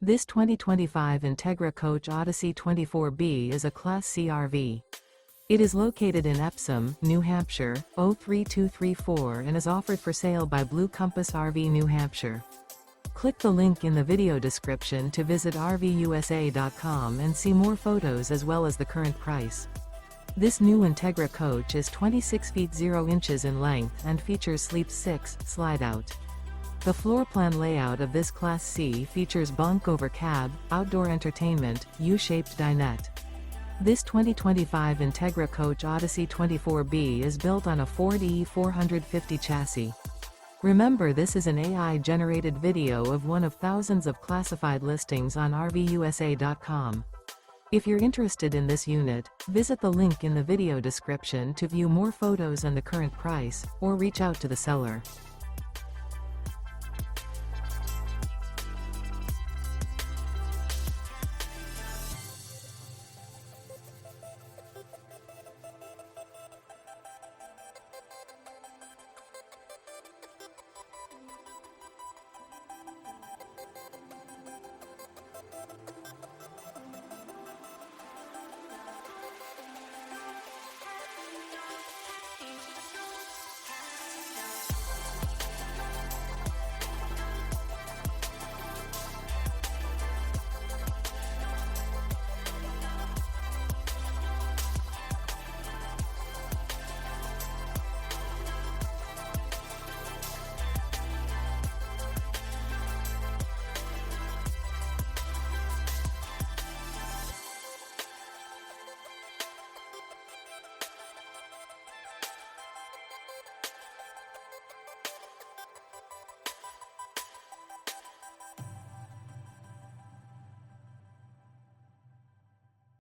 This 2025 Entegra Coach Odyssey 24B is a Class C RV. It is located in Epsom, New Hampshire, 03234 and is offered for sale by Blue Compass RV New Hampshire. Click the link in the video description to visit RVUSA.com and see more photos as well as the current price. This new Entegra coach is 26 feet 0 inches in length and features Sleep 6 Slideout. The floor plan layout of this Class C features bunk over cab, outdoor entertainment, U-shaped dinette. This 2025 Entegra Coach Odyssey 24B is built on a Ford E450 chassis. Remember, this is an AI-generated video of one of thousands of classified listings on RVUSA.com. If you're interested in this unit, visit the link in the video description to view more photos and the current price, or reach out to the seller.